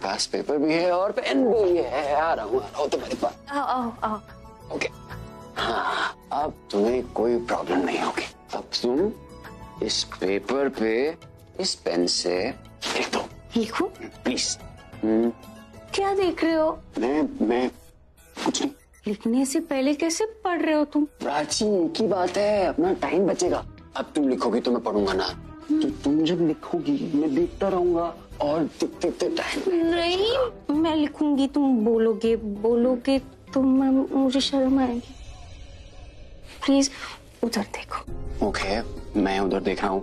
पास paper भी है और पेन भी है। आ रहा हूँ तुम्हारे पास। आओ। ओके। हाँ, अब तुम्हें कोई प्रॉब्लम नहीं होगी। अब तुम इस पेपर पे इस पेन से लिख दो। लिखूं? प्लीज। क्या देख रहे हो? मैं कुछ नहीं। लिखने से पहले कैसे पढ़ रहे हो तुम? प्राची, एक ही बात है, अपना टाइम बचेगा। अब तुम लिखोगी तो मैं पढ़ूंगा ना। तो तुम जब लिखोगी मैं देखता रहूंगा और देखते टाइम। नहीं, मैं लिखूंगी, तुम बोलोगे तो मुझे शर्म आएगी। प्लीज उधर देखो। ओके, मैं उधर देख रहा हूँ।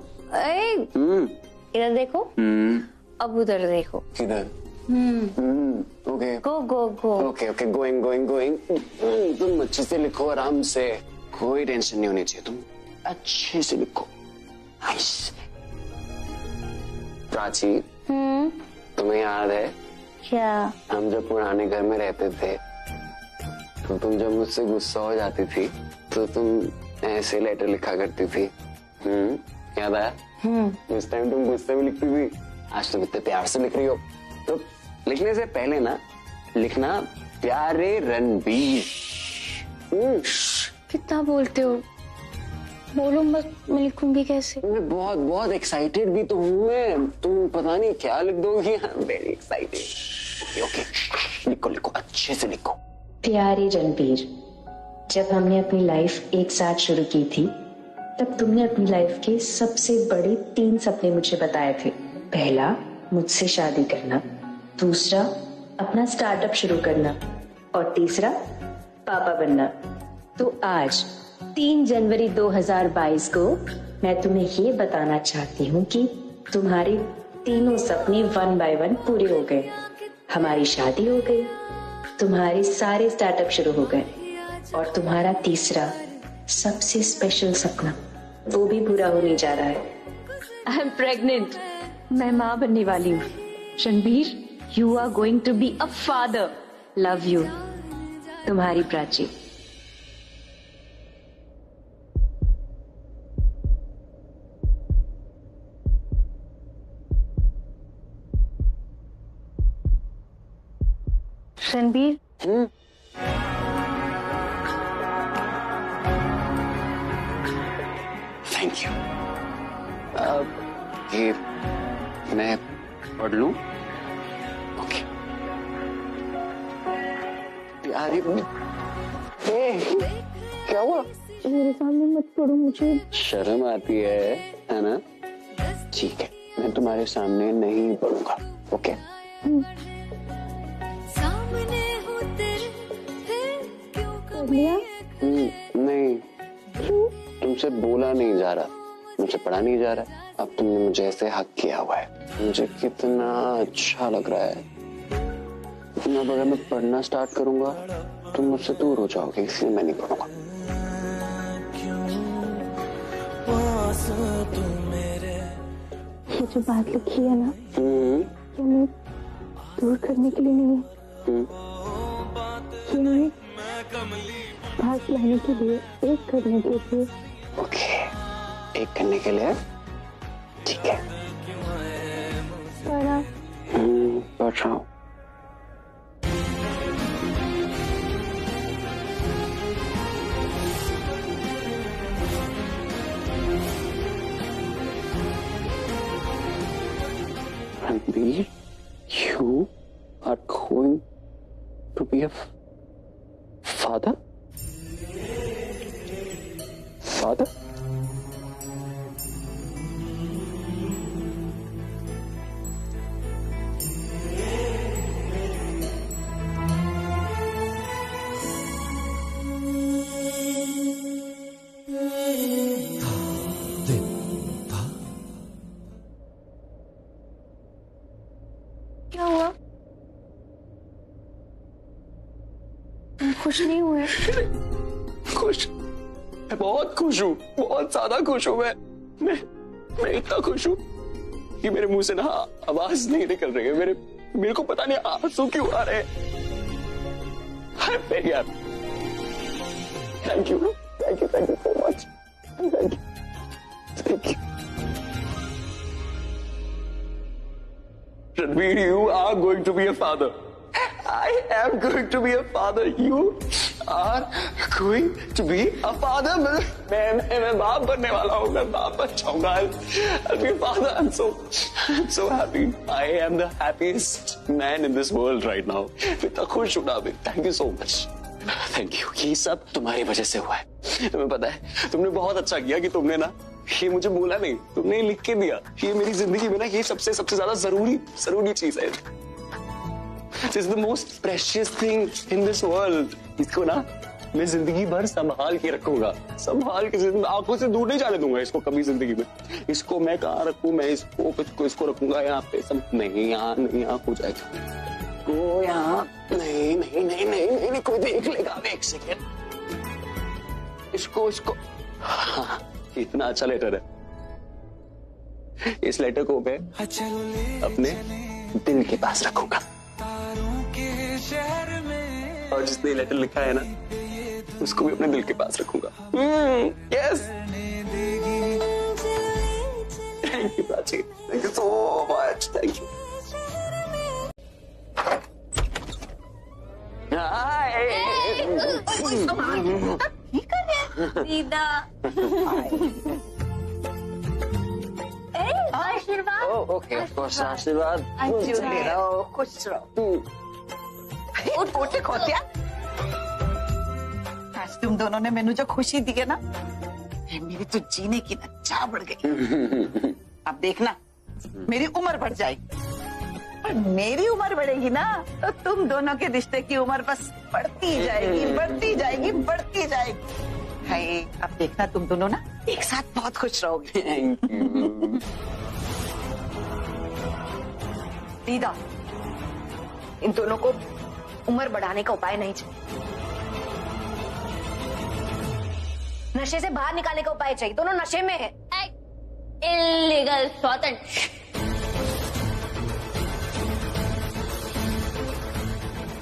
इधर देखो। अब उधर देखो। किधर? ओके। गो। Okay, going. तुम अच्छे से लिखो, आराम से, कोई टेंशन नहीं होनी चाहिए। तुम अच्छे से लिखो। प्राची, तुम्हें याद है क्या? हम जब पुराने घर में रहते थे तो तुम जब मुझसे गुस्सा हो जाती थी तो तुम ऐसे लेटर लिखा करती थी। याद आया? उस टाइम तुम गुस्से में लिखती थी, आज तुम इतने प्यार से लिख रही हो। तो लिखने से पहले ना लिखना, प्यारे रणबीर। कितना बोलते हो? बोलो मत, मैं लिखूंगी कैसे? मैं बहुत एक्साइटेड भी तो हूँ मैं। तुम पता नहीं क्या लिख दोगी। Very excited. ओके, लिखो, अच्छे से लिखो। प्यारे रणबीर, जब हमने अपनी लाइफ एक साथ शुरू की थी तब तुमने अपनी लाइफ के सबसे बड़े 3 सपने मुझे बताए थे। पहला, मुझसे शादी करना, दूसरा, अपना स्टार्टअप शुरू करना, और तीसरा, पापा बनना। तो आज 3 जनवरी 2022 को मैं तुम्हें ये बताना चाहती हूँ कि तुम्हारे तीनों सपने 1 बाय 1 पूरे हो गए। हमारी शादी हो गई, तुम्हारे सारे स्टार्टअप शुरू हो गए, और तुम्हारा तीसरा सबसे स्पेशल सपना वो भी पूरा होने जा रहा है। आई एम प्रेग्नेंट, मैं माँ बनने वाली हूँ। Ranbir, you are going to be a father. Love you, तुम्हारी प्राची। Ranbir, thank you. ये मैं पढ़ लूं? ओके। प्यारी, क्या हुआ? मेरे सामने मत पढ़ो, मुझे शर्म आती है ना? ठीक है, मैं तुम्हारे सामने नहीं पढ़ूंगा। ओके? पढ़ लिया? नहीं, तुमसे बोला नहीं जा रहा, मुझे पढ़ा नहीं जा रहा। अब तुमने मुझे ऐसे हक किया हुआ है, मुझे कितना अच्छा लग रहा है। अब अगर मैं पढ़ना स्टार्ट करूंगा तुम मुझसे दूर हो जाओगे, इसलिए मैं नहीं पढ़ूंगा। ये जो बात लिखी है ना, ये मैं दूर करने के लिए नहीं है, ये मैं पास लाने के लिए, एक करने के लिए। ओके, एक करने के लिए, ठीक है। पढ़ा? पढ़ रहा हूँ। Ranbir, you are going to be a father? Father? क्या हुआ? तुम खुश नहीं हुए? खुश? मैं बहुत खुश हूँ, बहुत ज्यादा खुश हूँ। मैं इतना खुश हूँ कि मेरे मुंह से ना आवाज नहीं निकल रही है। मेरे को पता नहीं आंसू क्यों आ रहे हैं। यार, thank you so much. Thank you. Ranveer, you are going to be a father. I am going to be a father. You are going to be a father. मैं बाप बनने वाला हूँ. मैं बाप बन जाऊंगा. I'll be a father. I'm so happy. I am the happiest man in this world right now. मैं इतना खुश हूँ ना. Thank you so much. Thank you. ये सब तुम्हारी वजह से हुआ है. तुम्हें पता है, तुमने बहुत अच्छा किया कि तुमने ना ये मुझे बोला नहीं, तुमने लिख के दिया. ये मेरी जिंदगी में ना ये सबसे ज्यादा जरूरी चीज है. This is the most precious thing in this world. इसको ना मैं जिंदगी भर संभाल के रखूंगा. संभाल के आंखों से दूर नहीं जाने दूंगा इसको कभी जिंदगी में. इसको मैं कहाँ रखूं? मैं इसको रखूंगा यहाँ पे. सब नहीं यहाँ हो जाएगा. को यहाँ नहीं कोई देख लेगा. एक सेकेंड. इसको हाँ, इतना अच्छा लेटर है. इस लेटर को मैं अपने दिल के पास रखूंगा. और जिसने लेटर लिखा है ना, उसको भी अपने दिल के पास रखूंगा. Yes. Thank you Prachi. Thank you so much. Thank you. दीदा. आशीर्वाद. ओके, आशीर्वाद. खुश रहो. और पोटे खोतिया, आज तुम दोनों ने मैंने जो खुशी दी है ना, मेरी तो जीने की ना चाह बढ़ गई. अब देखना मेरी उम्र बढ़ जाएगी. और मेरी उम्र बढ़ेगी ना तो तुम दोनों के रिश्ते की उम्र बस बढ़ती जाएगी. हाय, अब देखना तुम दोनों ना एक साथ बहुत खुश रहोगे. Thank you. दीदा, इन दोनों को उम्र बढ़ाने का उपाय नहीं चाहिए. नशे से बाहर निकालने का उपाय चाहिए. दोनों नशे में है. इल्लीगल स्वतंत्र.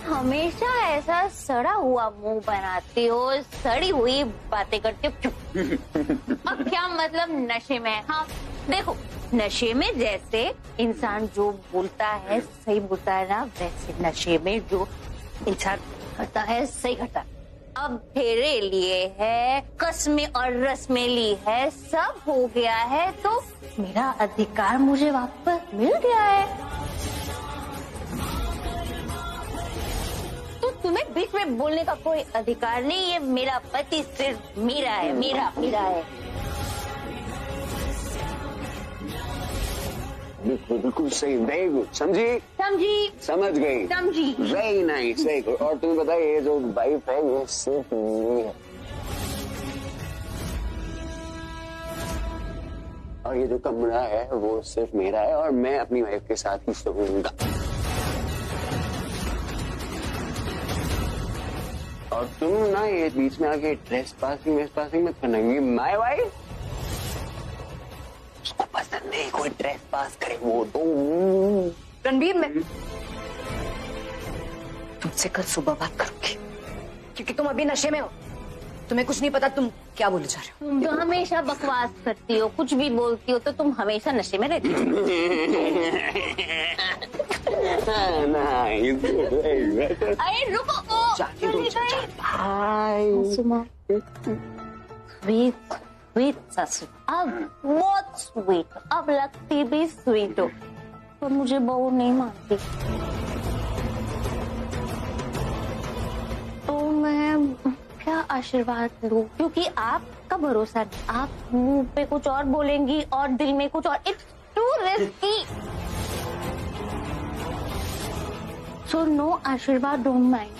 हमेशा ऐसा सड़ा हुआ मुंह बनाती हो, सड़ी हुई बातें करती हो. अब क्या मतलब नशे में? हाँ देखो, नशे में जैसे इंसान जो बोलता है सही बोलता है ना, वैसे नशे में जो इंसान करता है सही करता है. अब फेरे लिए है, कसमें और रस्में ली है, सब हो गया है, तो मेरा अधिकार मुझे वापस मिल गया है. तो तुम्हें बीच में बोलने का कोई अधिकार नहीं. ये मेरा पति सिर्फ मेरा है. बिल्कुल सही. Very good. समझ गई. Very nice. Very good. और तुम्हें पता है, ये जो वाइफ है ये सिर्फ मेरी है. और ये जो कमरा है वो सिर्फ मेरा है. और मैं अपनी वाइफ के साथ ही सोऊंगा. और तुम ना ये बीच में आके ड्रेस पासिंग मत करना. माय वाइफ, उसको पसंद नहीं कोई ड्रेस पास करे. वो तो रणबीर, मैं तुमसे कल सुबह बात करूंगी, क्योंकि तुम अभी नशे में हो. तुम्हें कुछ नहीं पता तुम क्या बोले जा रहे हो. तुम जो हमेशा बकवास करती हो, कुछ भी बोलती हो, तो तुम हमेशा नशे में रहती हो. अरे रुको. सुमा, स्वीट सासू, अब बहुत स्वीट, अब लगती भी स्वीट हो, पर मुझे बहू नहीं मानती. तो मैं क्या आशीर्वाद लूं? क्योंकि आपका भरोसा नहीं. आप मुंह पे कुछ और बोलेंगी और दिल में कुछ और. It's too risky. So no आशीर्वाद. Don't mind.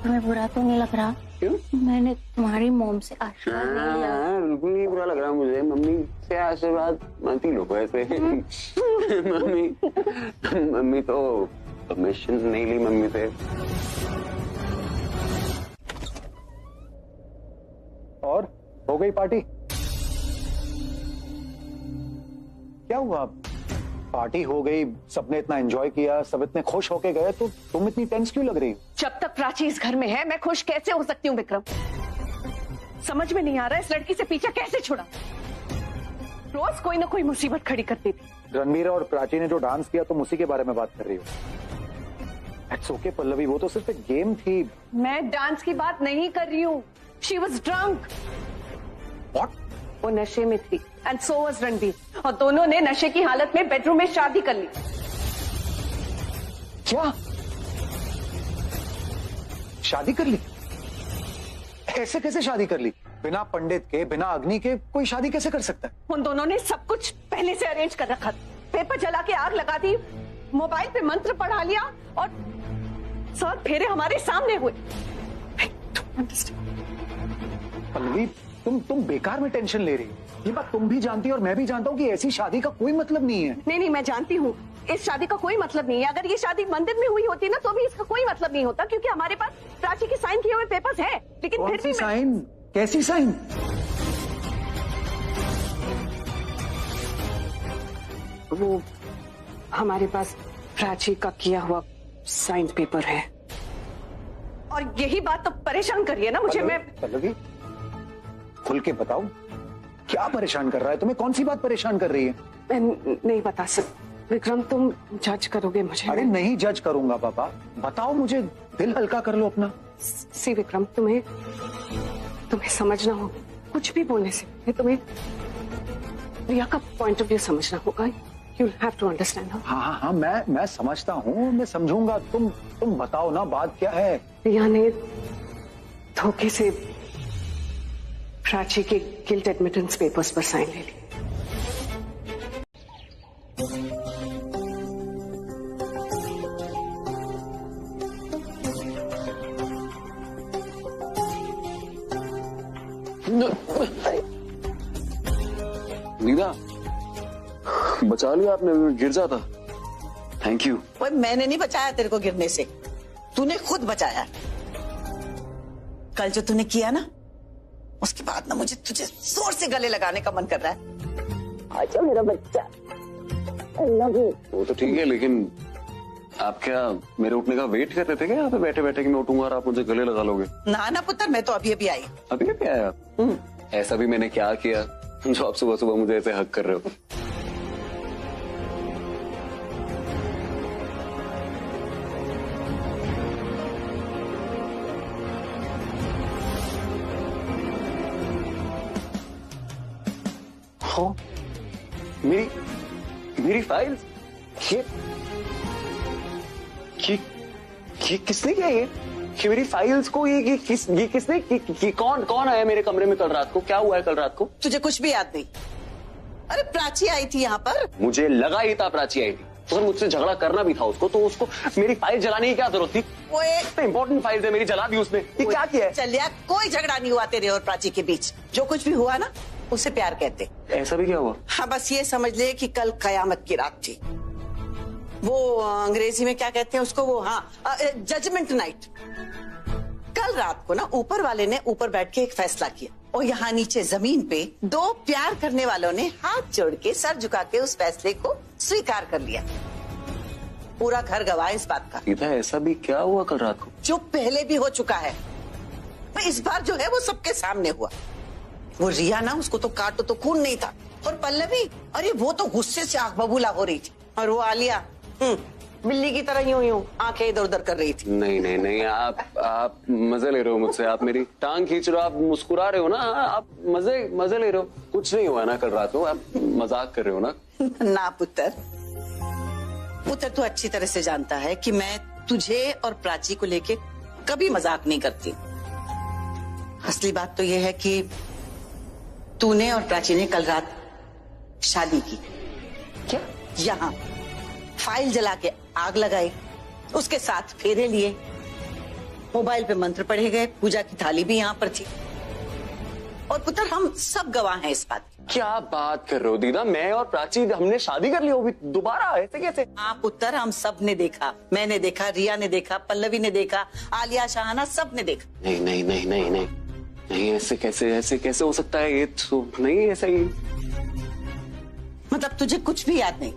तुम्हें बुरा तो नहीं लग रहा? क्यों? मैंने तुम्हारी मॉम से आशीर्वाद नहीं लिया. बिल्कुल नहीं बुरा लग रहा मुझे. मम्मी से आशीर्वाद मानती लो वैसे. मम्मी तो परमिशन नहीं ली मम्मी से. और हो गई पार्टी? क्या हुआ? पार्टी हो गई, सबने इतना एंजॉय किया, सब इतने खुश होके गए, तो तुम इतनी टेंस क्यों लग रही हो? जब तक प्राची इस घर में है मैं खुश कैसे हो सकती हूँ विक्रम? समझ में नहीं आ रहा है इस लड़की से पीछा कैसे छुड़ा. रोज कोई ना कोई मुसीबत खड़ी करती थी। रणवीर और प्राची ने जो डांस किया तुम उसी के बारे में बात कर रही हो। इट्स ओके पल्लवी, वो तो सिर्फ एक गेम थी। मैं डांस की बात नहीं कर रही हूँ। She was drunk. व्हाट? वो नशे में थी एंड सो वॉज रणवीर, और दोनों ने नशे की हालत में बेडरूम में शादी कर ली। क्या शादी कर ली? ऐसे कैसे शादी कर ली? बिना पंडित के, बिना अग्नि के कोई शादी कैसे कर सकता है? उन दोनों ने सब कुछ पहले से अरेंज कर रखा था। पेपर जला के आग लगा दी, मोबाइल पे मंत्र पढ़ा लिया और 7 फेरे हमारे सामने हुए। पल्लवी, तुम बेकार में टेंशन ले रही हो। ये बात तुम भी जानती हो और मैं भी जानता हूँ कि ऐसी शादी का कोई मतलब नहीं है। नहीं, मैं जानती हूँ इस शादी का कोई मतलब नहीं है। अगर ये शादी मंदिर में हुई होती ना तो भी इसका कोई मतलब नहीं होता, क्योंकि हमारे पास प्राची के साइन किए हुए पेपर्स हैं। लेकिन फिर भी साइन? कैसी साइन? वो हमारे पास प्राची का किया हुआ साइन पेपर है, और यही बात तो परेशान कर रही है ना मुझे। मैं पल्लवी, खुल के बताओ, क्या परेशान कर रहा है तुम्हें? कौन सी बात परेशान कर रही है? मैं नहीं बता सकती विक्रम, तुम जज करोगे मुझे। अरे नहीं जज करूंगा पापा, बताओ मुझे, दिल हल्का कर लो अपना। सी विक्रम, तुम्हें समझना होगा। कुछ भी बोलने से तुम्हें रिया का पॉइंट ऑफ व्यू समझना होगा। You have to understand. हाँ, मैं समझता हूँ, मैं समझूंगा। तुम बताओ ना, बात क्या है? रिया ने धोखे से प्राची के गिल्ट एडमिटेंस पेपर्स पर साइन ले ली। नीदा, बचा लिया आपने, गिर जाता। Thank you. ओए, मैंने नहीं बचाया तेरे को गिरने से, तूने खुद बचाया। कल जो तूने किया ना, उसके बाद ना मुझे तुझे जोर से गले लगाने का मन कर रहा है। आजा मेरा बच्चा, I love you। वो तो ठीक है, लेकिन आप क्या मेरे उठने का वेट कर रहे थे क्या यहाँ पे बैठे बैठे कि मैं उठूंगा और आप मुझे गले लगा लोगे? ना पुत्र, मैं तो अभी अभी आई। अभी अभी आया? ऐसा भी मैंने क्या किया जो आप सुबह सुबह मुझे ऐसे हक कर रहे हो? हाँ, मेरी फाइल्स, ये किसने किया? ये मेरी फाइल्स को ये किसने कौन आया मेरे कमरे में कल रात को? क्या हुआ है कल रात को? तुझे कुछ भी याद नहीं? अरे प्राची आई थी यहाँ पर। मुझे लगा ही था प्राची आई थी, तो मुझसे झगड़ा करना भी था उसको, तो उसको मेरी फाइल जलाने की क्या जरूरत थी? वो इंपॉर्टेंट फाइल है मेरी, जला दी उसने। ये क्या किया है? चलिया, कोई झगड़ा नहीं हुआ तेरे और प्राची के बीच। जो कुछ भी हुआ ना, उसे प्यार कहते। ऐसा भी क्या हुआ? हाँ, बस ये समझ ले कि कल कयामत की रात थी। वो अंग्रेजी में क्या कहते हैं उसको, वो जजमेंट नाइट। कल रात को ना ऊपर वाले ने ऊपर बैठ के एक फैसला किया, और यहाँ नीचे जमीन पे 2 प्यार करने वालों ने हाथ जोड़ के, सर झुका के उस फैसले को स्वीकार कर लिया। पूरा घर गवाह इस बात का। सीधा ऐसा भी क्या हुआ कल रात को? जो पहले भी हो चुका है, पर इस बार जो है वो सबके सामने हुआ। वो रिया ना, उसको तो काटो तो खून नहीं था। और पल्लवी, अरे वो तो गुस्से से आंख बबूला हो रही थी। और वो आलिया बिल्ली की तरह यूं आंखें इधर उधर कर रही थी। नहीं, आप मजे ले रहे हो मुझसे। आप मेरी टांग खींच रहे हो, आप मुस्कुरा रहे हो ना, आप मजे ले रहे हो। कुछ नहीं हुआ ना कल रात को, आप मजाक कर रहे हो ना? ना पुत्र, तू अच्छी तरह से जानता है कि मैं तुझे और प्राची को लेके कभी मजाक नहीं करती। असली बात तो ये है कि तूने और प्राची ने कल रात शादी की। क्या? यहाँ फाइल जला के आग लगाई, उसके साथ फेरे लिए, मोबाइल पे मंत्र पढ़े गए, पूजा की थाली भी यहाँ पर थी। और पुत्र, हम सब गवाह हैं इस बात की। क्या बात कर रहे हो दीदा? मैं और प्राची हमने शादी कर ली होगी दोबारा? ऐसे कैसे? हाँ पुत्र, हम सब ने देखा। मैंने देखा, रिया ने देखा, पल्लवी ने देखा, आलिया, शाहाना, सब ने देखा। नहीं, ऐसे कैसे हो सकता है? ये तो नहीं, ऐसा ही। मतलब तुझे कुछ भी याद नहीं?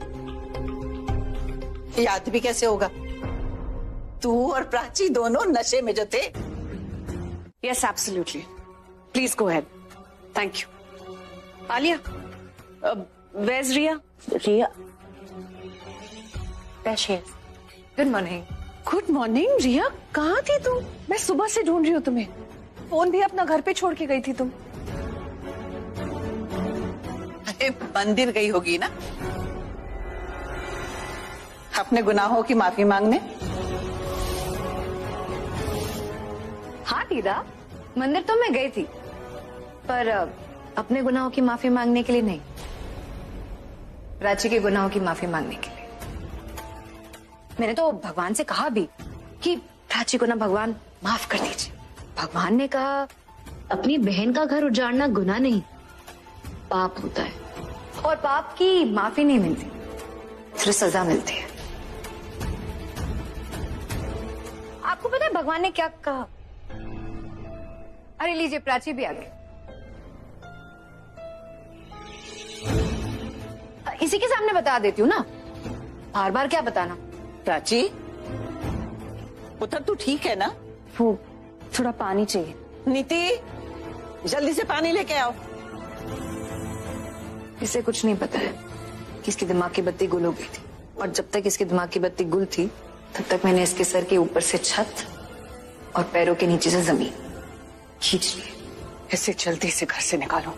याद भी कैसे होगा? तू और प्राची दोनों नशे में जो थे। Yes, absolutely. Please go ahead. Thank you. Alia, Where's Riya? Riya good morning. Good morning Riya, कहाँ थी तुम? मैं सुबह से ढूंढ रही हूँ तुम्हें। फोन भी अपना घर पे छोड़ के गई थी तुम। अरे मंदिर गई होगी ना, अपने गुनाहों की माफी मांगने। हाँ दीदा, मंदिर तो मैं गई थी, पर अपने गुनाहों की माफी मांगने के लिए नहीं, प्राची के गुनाहों की माफी मांगने के लिए। मैंने तो भगवान से कहा भी कि प्राची को ना भगवान माफ कर दीजिए। भगवान ने कहा अपनी बहन का घर उजाड़ना गुनाह नहीं, पाप होता है, और पाप की माफी नहीं मिलती, सिर्फ सजा मिलती है। आपको पता है भगवान ने क्या कहा? अरे लीजिए, प्राची भी आ गई। इसी के सामने बता देती हूँ ना, बार बार क्या बताना। प्राची, पुत्र तू ठीक है ना? वो थोड़ा पानी चाहिए। नीति, जल्दी से पानी लेके आओ। इसे कुछ नहीं पता है कि इसकी दिमाग की बत्ती गुल हो गई थी, और जब तक इसकी दिमाग की बत्ती गुल थी तब तक मैंने इसके सर के ऊपर से छत और पैरों के नीचे से जमीन खींच ली। इसे जल्दी से घर से निकालो,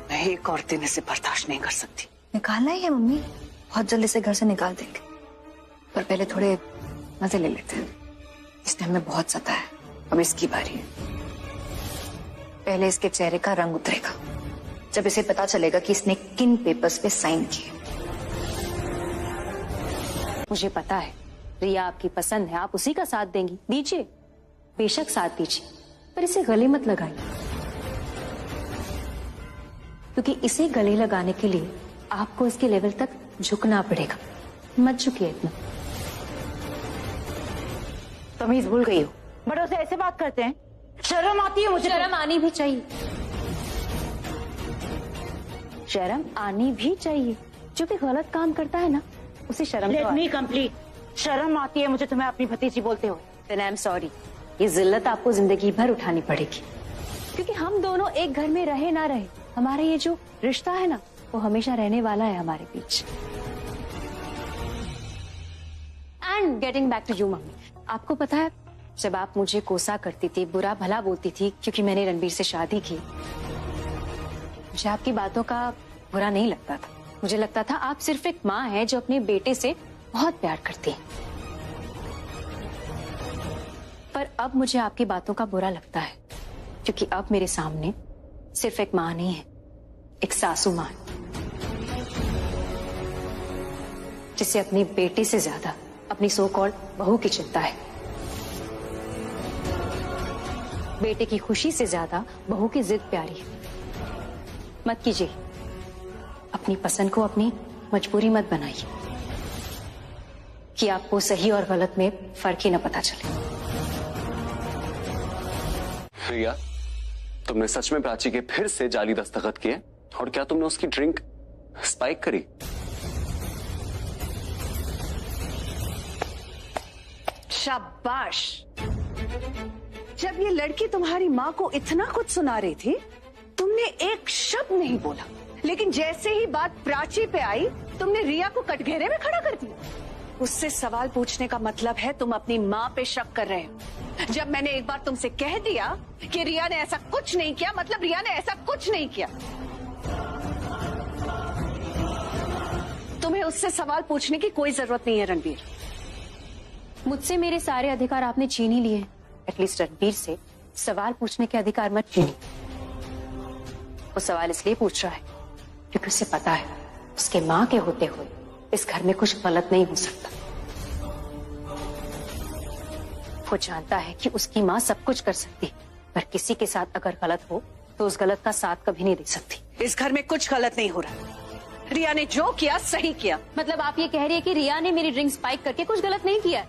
मैं एक और दिन इसे बर्दाश्त नहीं कर सकती। निकालना ही है मम्मी, बहुत जल्दी से घर से निकाल देंगे, पर पहले थोड़े मजे ले लेते हैं। इसने हमें बहुत सताया, अब इसकी बारी है। पहले इसके चेहरे का रंग उतरेगा जब इसे पता चलेगा कि इसने किन पेपर्स पे साइन किए। मुझे पता है रिया आपकी पसंद है, आप उसी का साथ देंगी, दीजिए, बेशक साथ दीजिए, पर इसे गले मत लगाइए, क्योंकि इसे गले लगाने के लिए आपको इसके लेवल तक झुकना पड़ेगा। मत झुकिए इतना। तमीज भूल गई हो, बड़ों से ऐसे बात करते हैं? शर्म आती है मुझे। शर्म आनी भी चाहिए, शर्म आनी भी चाहिए। जो भी गलत काम करता है ना, उसे शर्म लेट मी कंप्लीट। शर्म आती है मुझे तुम्हें अपनी भतीजी बोलते हो। देन आई एम सॉरी, ये जिल्लत आपको जिंदगी भर उठानी पड़ेगी, क्योंकि हम दोनों एक घर में रहे ना रहे, हमारा ये जो रिश्ता है ना, वो हमेशा रहने वाला है हमारे बीच। And getting back to you mummy, आपको पता है जब आप मुझे कोसा करती थी, बुरा भला बोलती थी क्योंकि मैंने रणबीर से शादी की, मुझे आपकी बातों का बुरा नहीं लगता था। मुझे लगता था आप सिर्फ एक माँ है जो अपने बेटे से बहुत प्यार करती है। पर अब मुझे आपकी बातों का बुरा लगता है, क्योंकि अब मेरे सामने सिर्फ एक माँ नहीं है, एक सासू माँ है, जिसे अपनी बेटी से ज्यादा अपनी सो कॉल्ड बहू की चिंता है। बेटे की खुशी से ज्यादा बहू की जिद प्यारी है। मत कीजिए, अपनी पसंद को अपनी मजबूरी मत बनाइए कि आपको सही और गलत में फर्क ही न पता चले। रिया, तुमने सच में प्राची के फिर से जाली दस्तखत किए? और क्या तुमने उसकी ड्रिंक स्पाइक करी? शाबाश। जब ये लड़की तुम्हारी माँ को इतना कुछ सुना रही थी, तुमने एक शब्द नहीं बोला, लेकिन जैसे ही बात प्राची पे आई, तुमने रिया को कटघरे में खड़ा कर दिया। उससे सवाल पूछने का मतलब है तुम अपनी माँ पे शक कर रहे हो। जब मैंने एक बार तुमसे कह दिया कि रिया ने ऐसा कुछ नहीं किया, मतलब रिया ने ऐसा कुछ नहीं किया। तुम्हें उससे सवाल पूछने की कोई जरूरत नहीं है रणबीर। मुझसे मेरे सारे अधिकार आपने छीन ही लिए। एटलीस्ट रणबीर से सवाल पूछने के अधिकार मत छीनिए। वो सवाल इसलिए पूछ रहा है क्योंकि उसे पता है उसके माँ के होते हुए इस घर में कुछ गलत नहीं हो सकता। वो जानता है कि उसकी माँ सब कुछ कर सकती है, पर किसी के साथ अगर गलत हो तो उस गलत का साथ कभी नहीं दे सकती। इस घर में कुछ गलत नहीं हो रहा। रिया ने जो किया सही किया। मतलब आप ये कह रही है कि रिया ने मेरी ड्रिंक स्पाइक करके कुछ गलत नहीं किया?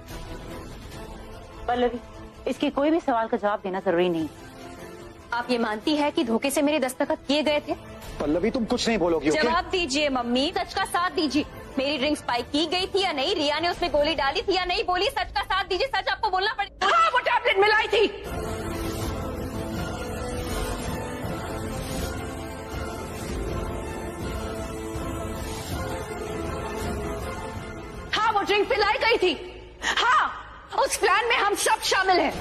पल्लवी, इसके कोई भी सवाल का जवाब देना जरूरी नहीं। आप ये मानती है कि धोखे से मेरे दस्तखत किए गए थे? पल्लवी, तुम कुछ नहीं बोलोगी। जवाब दीजिए मम्मी, सच का साथ दीजिए। मेरी ड्रिंक स्पाइक की गई थी या नहीं? रिया ने उसमें गोली डाली थी या नहीं? बोली, सच का साथ दीजिए। सच आपको बोलना पड़ेगा। हाँ, वो टैबलेट मिलाई थी। ड्रिंक पिलाई गई थी। हाँ, उस प्लान में हम सब शामिल हैं।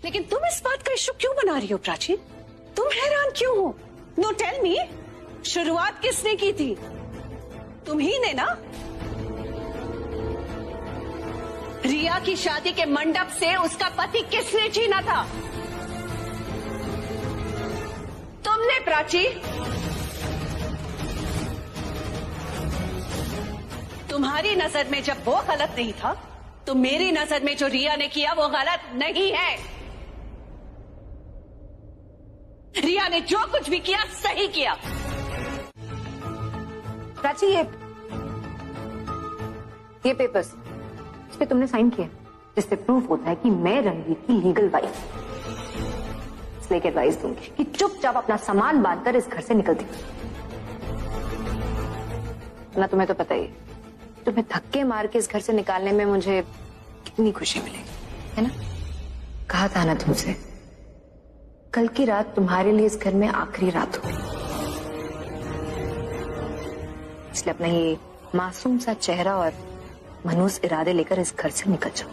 लेकिन तुम इस बात का इश्यू क्यों बना रही हो प्राची? तुम हैरान क्यों हो? नो टेल मी, शुरुआत किसने की थी? तुम ही ने ना? रिया की शादी के मंडप से उसका पति किसने छीना था? तुमने प्राची। तुम्हारी नजर में जब वो गलत नहीं था, तो मेरी नजर में जो रिया ने किया वो गलत नहीं है। रिया ने जो कुछ भी किया सही किया। प्राची, ये पेपर्स इस पे तुमने साइन किया, जिससे प्रूफ होता है कि मैं रणवीर की लीगल वाइफ। इसलिए एडवाइस दूंगी कि चुपचाप अपना सामान बांधकर इस घर से निकल दी। ना तुम्हें तो पता ही है, तुम्हें धक्के मार के इस घर से निकालने में मुझे कितनी खुशी मिलेगी, है ना? कहा था ना तुमसे, कल की रात तुम्हारे लिए इस घर में आखिरी रात होगी। इसलिए अपना ये मासूम सा चेहरा और मनूस इरादे लेकर इस घर से निकल जाओ।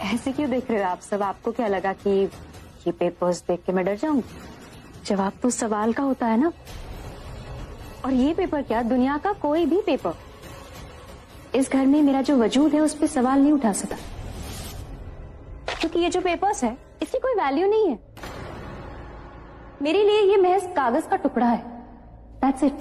ऐसे क्यों देख रहे हो आप सब? आपको क्या लगा कि ये पेपर्स देख के मैं डर जाऊंगी? जवाब तो सवाल का होता है ना। और ये पेपर क्या, दुनिया का कोई भी पेपर इस घर में मेरा जो वजूद है उस पर सवाल नहीं उठा सकता, क्योंकि ये जो पेपर्स है इसकी कोई वैल्यू नहीं है। मेरे लिए ये महज कागज का टुकड़ा है। That's it.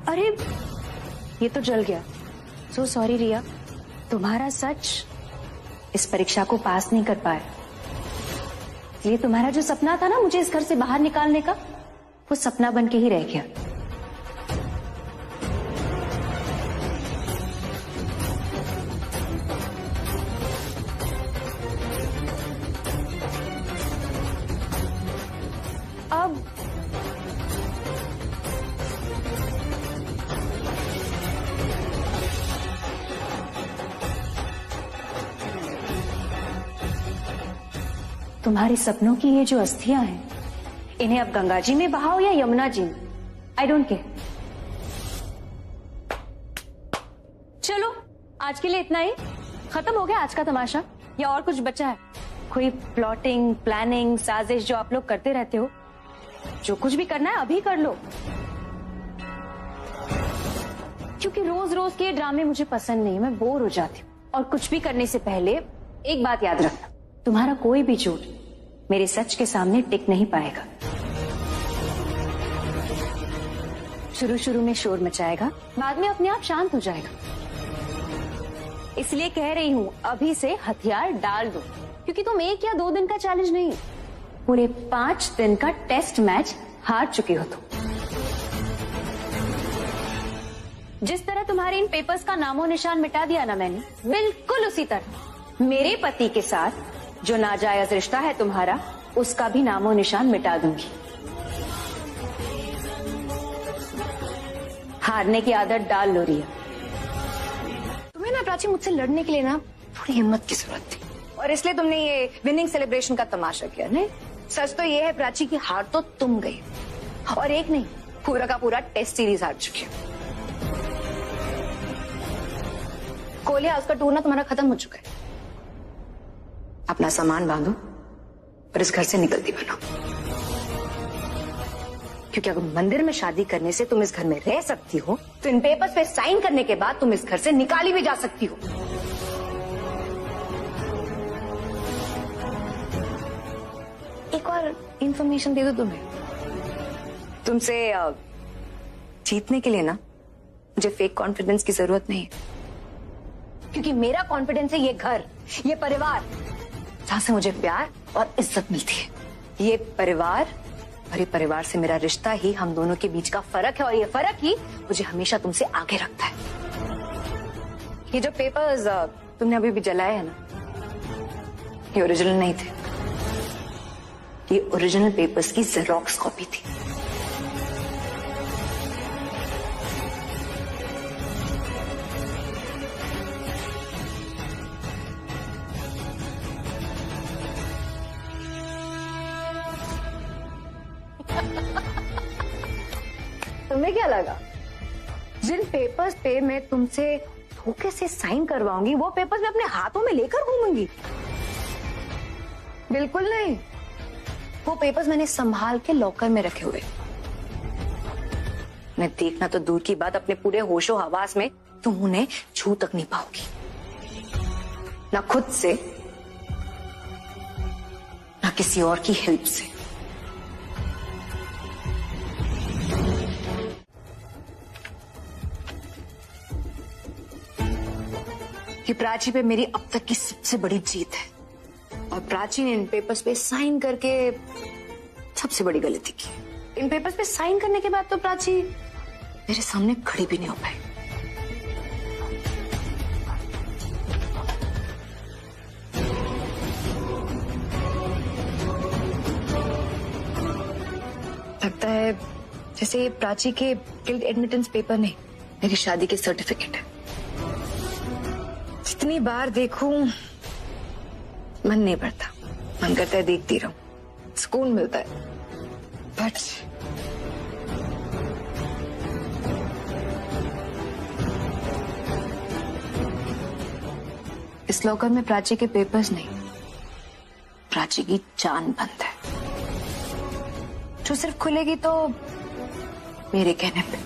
अरे ये तो जल गया। सो सॉरी रिया, तुम्हारा सच इस परीक्षा को पास नहीं कर पाया। ये तुम्हारा जो सपना था ना मुझे इस घर से बाहर निकालने का, वो सपना बन के ही रह गया। अब तुम्हारे सपनों की ये जो अस्थियां हैं, इन्हें अब गंगा जी में बहाओ या यमुना जी में, आई डोंट केयर। चलो आज के लिए इतना ही, खत्म हो गया आज का तमाशा, या और कुछ बचा है? कोई प्लॉटिंग, प्लानिंग, साजिश जो आप लोग करते रहते हो? जो कुछ भी करना है अभी कर लो, क्योंकि रोज रोज के ड्रामे मुझे पसंद नहीं, मैं बोर हो जाती हूँ। और कुछ भी करने से पहले एक बात याद रखना, तुम्हारा कोई भी झूठ मेरे सच के सामने टिक नहीं पाएगा। शुरू शुरू में शोर मचाएगा, बाद में अपने आप शांत हो जाएगा। इसलिए कह रही हूं अभी से हथियार डाल दो, क्योंकि तुम 1 या 2 दिन का चैलेंज नहीं, पूरे 5 दिन का टेस्ट मैच हार चुके हो तुम। जिस तरह तुम्हारे इन पेपर्स का नामो निशान मिटा दिया ना मैंने, बिल्कुल उसी तरह मेरे पति के साथ जो नाजायज रिश्ता है तुम्हारा, उसका भी नामो निशान मिटा दूंगी। हारने की आदत डाल लो रिया। तुम्हें ना प्राची मुझसे लड़ने के लिए ना थोड़ी हिम्मत की जरूरत थी, और इसलिए तुमने ये विनिंग सेलिब्रेशन का तमाशा किया। नहीं, सच तो ये है प्राची की हार तो तुम गई, और एक नहीं पूरा का पूरा टेस्ट सीरीज हार चुकी हो। कोलिया, उसका टूर ना तुम्हारा खत्म हो चुका है। अपना सामान बांधो और इस घर से निकलती बनो, क्योंकि अगर मंदिर में शादी करने से तुम इस घर में रह सकती हो, तो इन पेपर्स पे साइन करने के बाद तुम इस घर से निकाली भी जा सकती हो। एक और इंफॉर्मेशन दे दो तुम्हें, तुमसे जीतने के लिए ना मुझे फेक कॉन्फिडेंस की जरूरत नहीं है, क्योंकि मेरा कॉन्फिडेंस है ये घर, ये परिवार, जहां से मुझे प्यार और इज्जत मिलती है। ये परिवार और ये परिवार से मेरा रिश्ता ही हम दोनों के बीच का फर्क है, और ये फर्क ही मुझे हमेशा तुमसे आगे रखता है। ये जो पेपर्स तुमने अभी भी जलाए हैं ना, ये ओरिजिनल नहीं थे, ये ओरिजिनल पेपर्स की जेरोक्स कॉपी थी। तुम्हें क्या लगा जिन पेपर्स पे मैं तुमसे धोखे से साइन करवाऊंगी वो पेपर्स मैं अपने हाथों में लेकर घूमूंगी? बिल्कुल नहीं। वो पेपर्स मैंने संभाल के लॉकर में रखे हुए। मैं देखना तो दूर की बात, अपने पूरे होशो हवास में तुम उन्हें छू तक नहीं पाओगी, ना खुद से ना किसी और की हेल्प से। ये प्राची पे मेरी अब तक की सबसे बड़ी जीत है, और प्राची ने इन पेपर्स पे साइन करके सबसे बड़ी गलती की। इन पेपर्स पे साइन करने के बाद तो प्राची मेरे सामने खड़ी भी नहीं हो पाई। लगता है जैसे ये प्राची के गिल्ड एडमिटेंस पेपर नहीं, मेरी शादी के सर्टिफिकेट है। जितनी बार देखूं मन नहीं भरता, मन करता है देखती रहूं, सुकून मिलता है। बट इस लॉकर में प्राची के पेपर्स नहीं, प्राची की जान बंद है, जो सिर्फ खुलेगी तो मेरे कहने पे।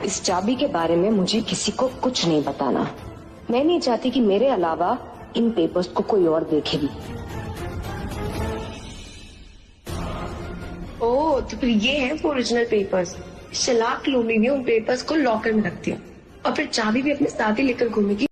इस चाबी के बारे में मुझे किसी को कुछ नहीं बताना। मैं नहीं चाहती कि मेरे अलावा इन पेपर्स को कोई और देखे भी। ओह, तो फिर ये है वो ओरिजिनल पेपर्स। चालाक लोमी ने उन पेपर्स को लॉकर में रख दिया और फिर चाबी भी अपने साथ ही लेकर घूमेगी।